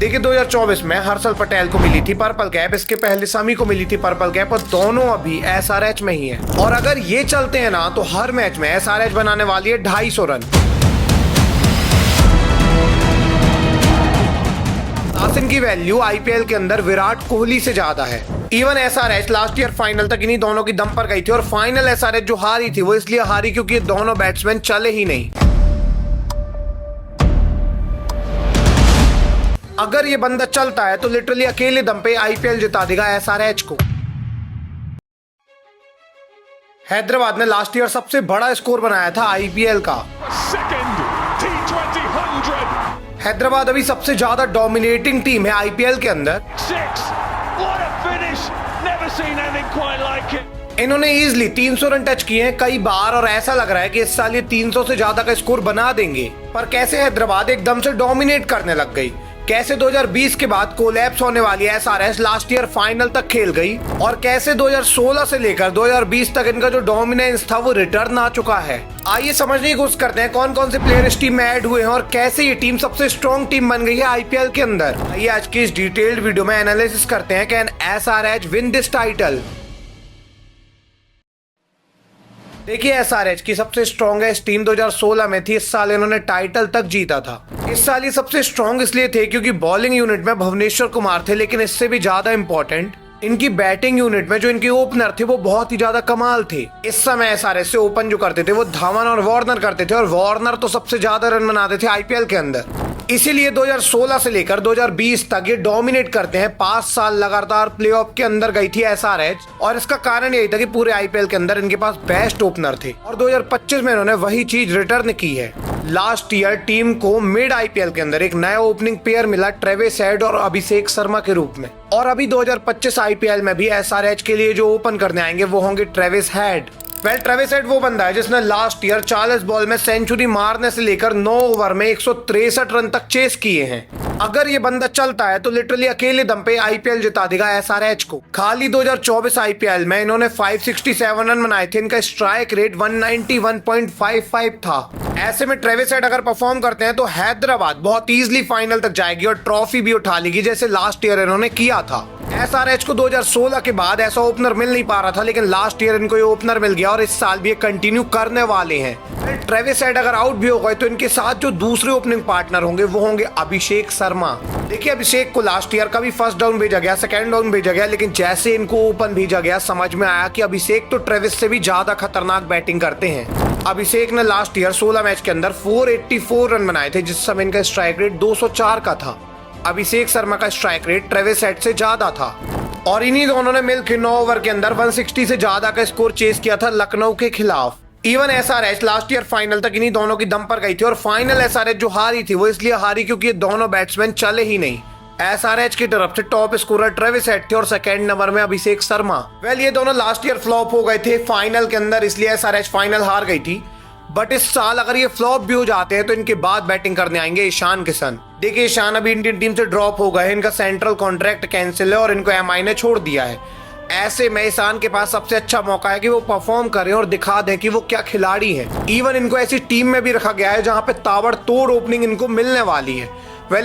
देखिए 2024 में हर्षल पटेल को मिली थी पर्पल कैप, इसके पहले समी को मिली थी पर्पल कैप और दोनों अभी एसआरएच में ही है। और अगर ये चलते हैं ना तो हर मैच में एसआरएच बनाने वाली है 250 रन। आसिन की वैल्यू आईपीएल के अंदर विराट कोहली से ज्यादा है। Even SRH last year final तक इन्हीं दोनों की दम पर गई थी और फाइनल एसआरएच जो हारी थी वो इसलिए हारी क्योंकि ये दोनों बैट्समैन चले ही नहीं। अगर ये बंदा चलता है तो लिटरली अकेले दम पे आईपीएल जिता देगा एसआरएच को। हैदराबाद ने लास्ट ईयर सबसे बड़ा स्कोर बनाया था आईपीएल का। हैदराबाद अभी सबसे ज्यादा डोमिनेटिंग टीम है आईपीएल के अंदर। इन्होंने इजीली 300 रन टच किए हैं कई बार और ऐसा लग रहा है कि इस साल ये 300 से ज्यादा का स्कोर बना देंगे। पर कैसे हैदराबाद एकदम से डोमिनेट करने लग गई, कैसे 2020 के बाद कोलैप्स होने वाली एसआरएच लास्ट ईयर फाइनल तक खेल गई और कैसे 2016 से लेकर 2020 तक इनका जो डोमिनेंस था वो रिटर्न आ चुका है। आइए समझने की कोशिश करते हैं कौन कौन से प्लेयर इस टीम में ऐड हुए हैं और कैसे ये टीम सबसे स्ट्रॉन्ग टीम बन गई है आईपीएल के अंदर। आइए आज की इस डिटेल्ड वीडियो में एनालिसिस करते हैं can SRH win this title. देखिए एसआरएच की सबसे स्ट्रॉन्गेस्ट टीम 2016 में थी, इस साल इन्होंने टाइटल तक जीता था। इस साल ये सबसे स्ट्रॉन्ग इसलिए थे क्योंकि बॉलिंग यूनिट में भुवनेश्वर कुमार थे, लेकिन इससे भी ज्यादा इंपॉर्टेंट इनकी बैटिंग यूनिट में जो इनके ओपनर थे वो बहुत ही ज्यादा कमाल थे। इस समय एसआरएच से ओपन जो करते थे वो धवन और वार्नर करते थे और वार्नर तो सबसे ज्यादा रन बनाते थे आईपीएल के अंदर। इसीलिए 2016 से लेकर 2020 तक ये डोमिनेट करते हैं। 5 साल लगातार प्लेऑफ के अंदर गई थी एसआरएच और इसका कारण यही था कि पूरे आईपीएल के अंदर इनके पास बेस्ट ओपनर थे और 2025 में इन्होंने वही चीज रिटर्न की है। लास्ट ईयर टीम को मिड आईपीएल के अंदर एक नया ओपनिंग पेयर मिला ट्रेविस हेड और अभिषेक शर्मा के रूप में और अभी 2025 आईपीएल में भी एसआरएच के लिए जो ओपन करने आएंगे वो होंगे ट्रेविस हेड। ट्रेविस हेड वो बंदा है जिसने लास्ट ईयर 40 बॉल में सेंचुरी मारने से लेकर 9 ओवर में 163 रन तक चेस किए हैं। अगर ये बंदा चलता है तो लिटरली अकेले दम पे आईपीएल जिता देगा एसआरएच को। खाली 2024 आईपीएल में इन्होंने 567 रन बनाए थे, इनका स्ट्राइक रेट 191.55 था। ऐसे में ट्रेविस हेड अगर परफॉर्म करते हैं तो हैदराबाद बहुत इजीली फाइनल तक जाएगी और ट्रॉफी भी उठा लेगी जैसे लास्ट ईयर इन्होंने किया था। एसआरएच को 2016 के बाद ऐसा ओपनर मिल नहीं पा रहा था, लेकिन लास्ट ईयर इनको ये ओपनर मिल गया और इस साल भी ये कंटिन्यू करने वाले हैं। ट्रेविस हेड अगर आउट भी हो गए तो इनके साथ जो दूसरे ओपनिंग पार्टनर होंगे वो होंगे अभिषेक शर्मा। देखिए अभिषेक को लास्ट ईयर का भी फर्स्ट डाउन भेजा गया, सेकंड डाउन भेजा गया, लेकिन जैसे इनको ओपन भेजा गया समझ में आया कि अभिषेक तो ट्रेविस से भी ज्यादा खतरनाक बैटिंग करते हैं। अभिषेक ने लास्ट ईयर 16 मैच के अंदर 484 रन बनाए थे, जिस समय इनका स्ट्राइक रेट 204 का था। अभिषेक शर्मा का स्ट्राइक रेट ट्रेविस हेड से ज्यादा था और इन्हीं दोनों ने मिलकर 9 ओवर के अंदर 160 से ज्यादा का स्कोर चेस किया था लखनऊ के खिलाफ। Even SRH last year final तक इन्हीं दोनों की दम पर गई थी और फाइनल एसआरएच जो हारी थी वो इसलिए हारी क्योंकि ये दोनों बैट्समैन चले ही नहीं। एसआरएच की तरफ से टॉप स्कोरर ट्रेविस हेड थे और सेकंड नंबर में अभिषेक शर्मा। ये दोनों लास्ट ईयर फ्लॉप हो गए थे फाइनल के अंदर, इसलिए एसआरएच फाइनल हार गई थी। बट इस साल अगर ये फ्लॉप भी हो जाते हैं तो इनके बाद बैटिंग करने आएंगे ईशान किशन। देखिए ईशान अभी इंडियन टीम से ड्रॉप हो गए हैं, इनका सेंट्रल कॉन्ट्रैक्ट कैंसिल है और इनको एमआई ने छोड़ दिया है। ऐसे में ईशान के पास सबसे अच्छा मौका है कि वो परफॉर्म करें और दिखा दें कि वो क्या खिलाड़ी हैं। इवन इनको ऐसी टीम में भी रखा गया है जहां पे ताबड़तोड़ ओपनिंग इनको मिलने वाली है।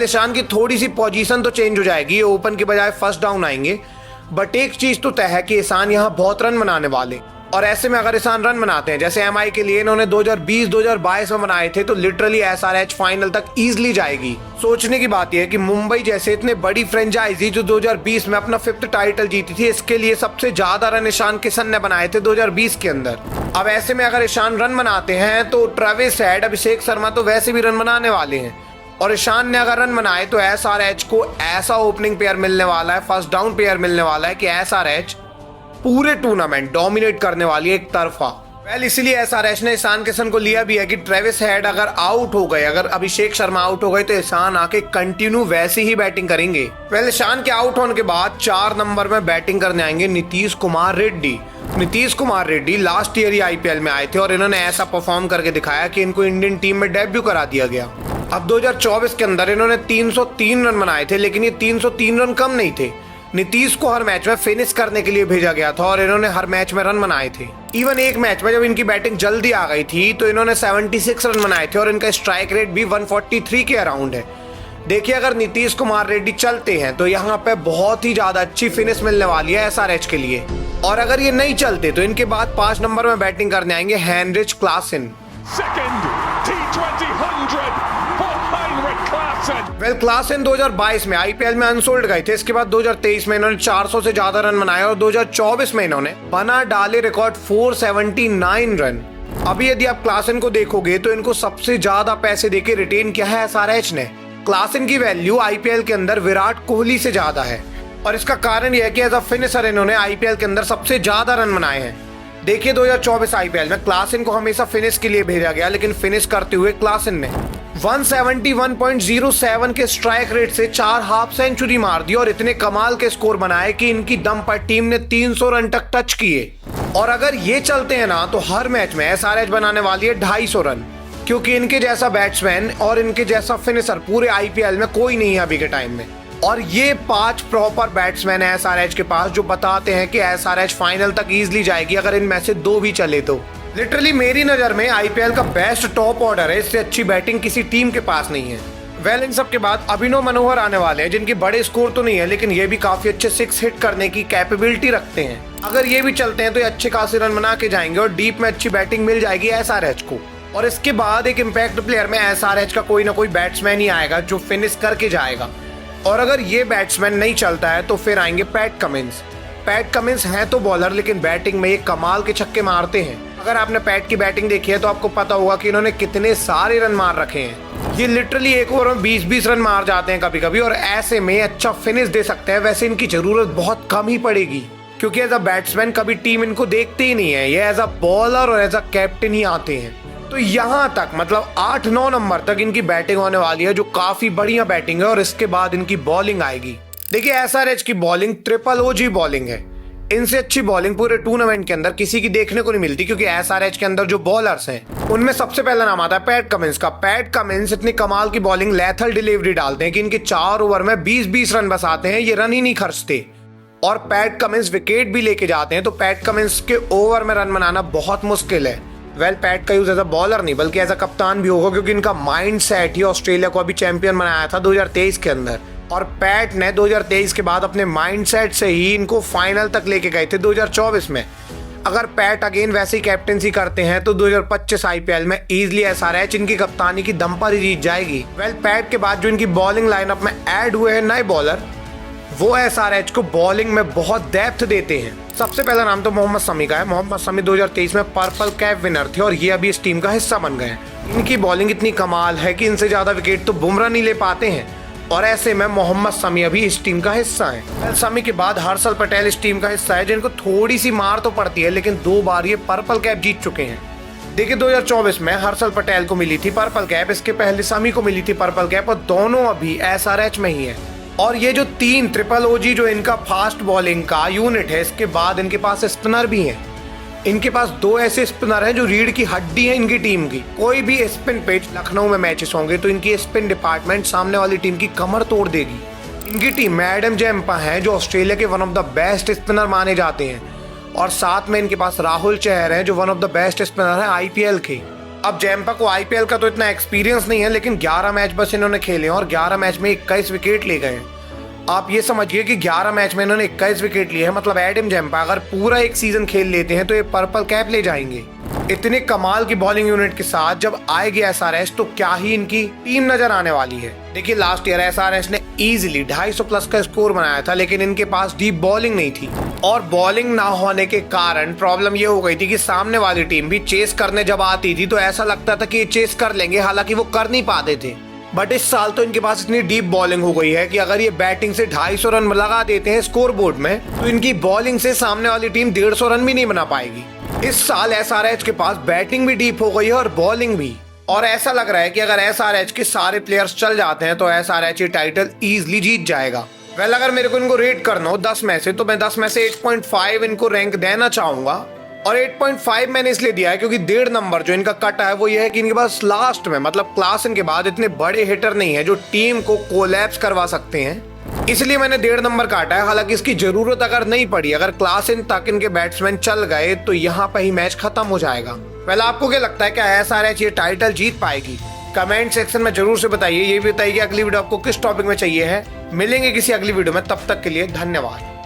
ईशान की थोड़ी सी पोजीशन तो चेंज हो जाएगी, ये ओपन के बजाय फर्स्ट डाउन आएंगे, बट एक चीज तो तय है कि ईशान यहाँ बहुत रन बनाने वाले और ऐसे में अगर ईशान रन बनाते हैं जैसे एमआई के लिए इन्होंने 2020-2022 में बनाए थे तो लिटरली एसआरएच फाइनल तक इजीली जाएगी। सोचने की बात यह है कि मुंबई जैसे इतने बड़ी फ्रेंचाइजी जो 2020 में अपना 5th टाइटल जीती थी, इसके लिए सबसे ज्यादा रन ईशान किशन ने बनाए थे 2020 के अंदर। अब ऐसे में अगर ईशान रन बनाते हैं तो ट्रेविस हेड, अभिषेक शर्मा तो वैसे भी रन बनाने वाले हैं और ईशान ने अगर रन बनाए तो एसआरएच को ऐसा ओपनिंग पेयर मिलने वाला है, फर्स्ट डाउन पेयर मिलने वाला है कि एसआरएच पूरे टूर्नामेंट डोमिनेट करने वाली है एक तरफा। इसीलिए एसआरएच ने ईशान किशन को लिया भी है कि ट्रेविस हेड अगर आउट हो गए, अगर अभिषेक शर्मा आउट हो गए तो ईशान आके कंटिन्यू वैसे ही बैटिंग करेंगे। ईशान के आउट होने के बाद 4 नंबर में बैटिंग करने आएंगे नीतीश कुमार रेड्डी। नीतीश कुमार रेड्डी लास्ट ईयर ही आईपीएल में आए थे और इन्होंने ऐसा परफॉर्म करके दिखाया कि इनको इंडियन टीम में डेब्यू करा दिया गया। अब 2024 के अंदर इन्होंने 303 रन बनाए थे, लेकिन ये 303 रन कम नहीं थे। नीतीश को हर मैच में फिनिश करने के लिए भेजा गया था और इन्होंने हर मैच में रन बनाए थे। इवन एक मैच में जब इनकी बैटिंग जल्दी आ गई थी तो इन्होंने 76 रन बनाए थे और इनका स्ट्राइक रेट भी 143 के अराउंड है। देखिए अगर नीतीश कुमार रेड्डी चलते हैं तो यहाँ पे बहुत ही ज्यादा अच्छी फिनिश मिलने वाली है एसआरएच के लिए। और अगर ये नहीं चलते तो इनके बाद 5 नंबर में बैटिंग करने आएंगे हेनरिच क्लासन। क्लासन 2022 में आईपीएल में अनसोल्ड गए थे। इसके बाद 2023 में इन्होंने 400 से ज्यादा रन बनाए और 2024 में इन्होंने बना डाले रिकॉर्ड 479 रन। अभी यदि आप क्लासन को देखोगे तो इनको सबसे ज्यादा पैसे देके रिटेन किया है एसआरएच ने। क्लासन की वैल्यू आईपीएल के अंदर विराट कोहली से ज्यादा है और इसका कारण यह है कि एज अ फिनिशर इन्होंने आईपीएल के अंदर सबसे ज्यादा रन बनाए हैं। देखिए 2024 आईपीएल में क्लासन को हमेशा फिनिश के लिए भेजा गया, लेकिन फिनिश करते हुए क्लासन ने 171.07 के स्ट्राइक रेट से 4 हाफ सेंचुरी मार दी और इतने कमाल के स्कोर बनाए कि इनकी दम पर टीम ने 300 रन तक टच किए। और अगर ये चलते हैं ना तो हर मैच में एसआरएच बनाने वाली है 250 रन, क्योंकि इनके जैसा बैट्समैन और इनके जैसा फिनिशर पूरे आईपीएल में कोई नहीं है अभी के टाइम में। और ये 5 प्रॉपर बैट्समैन है एसआरएच के पास जो बताते हैं कि एसआरएच फाइनल तक इजीली जाएगी अगर इनमें से 2 भी चले तो। लिटरली मेरी नजर में आईपीएल का बेस्ट टॉप ऑर्डर है, इससे अच्छी बैटिंग किसी टीम के पास नहीं है। इन सब के बाद अभिनव मनोहर आने वाले हैं, जिनके बड़े स्कोर तो नहीं है लेकिन ये भी काफी अच्छे 6 हिट करने की कैपेबिलिटी रखते हैं। अगर ये भी चलते हैं तो ये अच्छे खासे रन बना के जाएंगे और डीप में अच्छी बैटिंग मिल जाएगी एसआरएच को। और इसके बाद एक इम्पैक्ट प्लेयर में एसआरएच का कोई ना कोई बैट्समैन ही आएगा जो फिनिश करके जाएगा। और अगर ये बैट्समैन नहीं चलता है तो फिर आएंगे पैट कमिंस। पैट कमिंस हैं तो बॉलर, लेकिन बैटिंग में ये कमाल के छक्के मारते हैं। अगर आपने पैट की बैटिंग देखी है तो आपको पता होगा कि इन्होंने कितने सारे रन मार रखे हैं। ये लिटरली एक ओवर में 20-20 रन मार जाते हैं कभी कभी और ऐसे में अच्छा फिनिश दे सकते हैं। वैसे इनकी जरूरत बहुत कम ही पड़ेगी क्योंकि एज अ बैट्समैन कभी टीम इनको देखते ही नहीं है, ये एज अ बॉलर और एज अ कैप्टन ही आते हैं। तो यहाँ तक मतलब 8-9 नंबर तक इनकी बैटिंग होने वाली है जो काफी बढ़िया बैटिंग है। और इसके बाद इनकी बॉलिंग आएगी। देखिए एसआरएच की बॉलिंग ट्रिपल ओजी बॉलिंग है। इनसे अच्छी बॉलिंग पूरे टूर्नामेंट के अंदर किसी की देखने को नहीं मिलती, क्योंकि एसआरएच के अंदर जो बॉलर्स हैं उनमें सबसे पहला नाम आता है पैट कमिंस का। पैट कमिंस इतनी कमाल की बॉलिंग लेथल डिलीवरी डालते हैं कि इनके 4 ओवर में 20-20 रन बस आते हैं, ये रन ही नहीं खर्चते। और पैट कमिंस विकेट भी लेके जाते हैं, तो पैट कमिंस के ओवर में रन बनाना बहुत मुश्किल है। पैट का यूज एज अ बॉलर नहीं बल्कि एज अ कप्तान भी होगा, क्योंकि इनका माइंड सेट ही ऑस्ट्रेलिया को अभी चैंपियन बनाया था 2023 के अंदर। और पैट ने 2023 के बाद अपने माइंडसेट से ही इनको फाइनल तक लेके गए थे 2024 में। अगर पैट अगेन वैसी कैप्टेंसी करते हैं तो 2025 आईपीएल में इजीली एसआरएच इनकी कप्तानी की दम पर ही जीत जाएगी। पैट के बाद जो इनकी बॉलिंग लाइनअप में ऐड हुए हैं नए बॉलर, वो एसआरएच को बॉलिंग में बहुत डेप्थ देते हैं। सबसे पहला नाम तो मोहम्मद शमी का है। मोहम्मद शमी 2023 में पर्पल कैप विनर थे और ये अभी इस टीम का हिस्सा बन गए हैं। इनकी बॉलिंग इतनी कमाल है कि इनसे ज्यादा विकेट तो बुमराह नहीं ले पाते हैं और ऐसे में मोहम्मद शमी अभी इस टीम का हिस्सा है। शमी के बाद हर्षल पटेल इस टीम का हिस्सा है, जिनको थोड़ी सी मार तो पड़ती है लेकिन 2 बार ये पर्पल कैप जीत चुके हैं। देखिए 2024 में हर्षल पटेल को मिली थी पर्पल कैप, इसके पहले शमी को मिली थी पर्पल कैप और दोनों अभी एसआरएच में ही है। और ये जो 3 ट्रिपल ओजी जो इनका फास्ट बॉलिंग का यूनिट है, इसके बाद इनके पास स्पिनर भी हैं। इनके पास 2 ऐसे स्पिनर हैं जो रीढ़ की हड्डी है इनकी टीम की। कोई भी स्पिन पिच लखनऊ में मैचेस होंगे तो इनकी स्पिन डिपार्टमेंट सामने वाली टीम की कमर तोड़ देगी। इनकी टीम में एडम जैम्पा हैं जो ऑस्ट्रेलिया के one of the best spinner माने जाते हैं और साथ में इनके पास राहुल चहर हैं जो one of the best spinner हैं आईपीएल के। अब जैम्पा को आईपीएल का तो इतना एक्सपीरियंस नहीं है, लेकिन 11 मैच बस इन्होंने खेले और 11 मैच में 21 विकेट ले गए। आप ये समझिए कि 11 मैच में इन्होंने 21 विकेट लिए हैं। मतलब एडम जैम्पा अगर पूरा एक सीजन खेल लेते हैं तो ये पर्पल कैप ले जाएंगे। इतने कमाल की बॉलिंग यूनिट के साथ जब आएगी एसआरएच तो क्या ही इनकी टीम नजर आने वाली है। देखिए लास्ट ईयर एसआरएच ने इजीली 250 प्लस का स्कोर बनाया था, लेकिन इनके पास डीप बॉलिंग नहीं थी और बॉलिंग ना होने के कारण प्रॉब्लम ये हो गई थी कि सामने वाली टीम भी चेस करने जब आती थी तो ऐसा लगता था कि ये चेस कर लेंगे, हालांकि वो कर नहीं पाते थे। बट इस साल तो इनके पास इतनी डीप बॉलिंग हो गई है कि अगर ये बैटिंग से 250 रन लगा देते हैं स्कोर बोर्ड में तो इनकी बॉलिंग से सामने वाली टीम 150 रन भी नहीं बना पाएगी। इस साल एसआरएच के पास बैटिंग भी डीप हो गई है और बॉलिंग भी, और ऐसा लग रहा है कि अगर एसआरएच के सारे प्लेयर्स चल जाते हैं तो एसआरएच ये टाइटल इजीली जीत जाएगा। अगर मेरे को इनको रेट करना हो 10 में से तो मैं 10 में से 8.5 इनको रैंक देना चाहूंगा। और 8.5 मैंने इसलिए दिया है क्योंकि 1.5 नंबर जो इनका कट है वो ये है कि इनके पास लास्ट में मतलब क्लासन के बाद इतने बड़े हिटर नहीं है जो टीम को कोलैप्स करवा सकते हैं, इसलिए मैंने 1.5 नंबर काटा है। हालांकि इसकी जरूरत अगर नहीं पड़ी, अगर क्लासन तक इनके बैट्समैन चल गए तो यहाँ पे ही मैच खत्म हो जाएगा। आपको क्या लगता है क्या एसआरएच ये टाइटल जीत पाएगी? कमेंट सेक्शन में जरूर से बताइए, ये भी बताइए कि अगली वीडियो आपको किस टॉपिक में चाहिए है। मिलेंगे किसी अगली वीडियो में, तब तक के लिए धन्यवाद।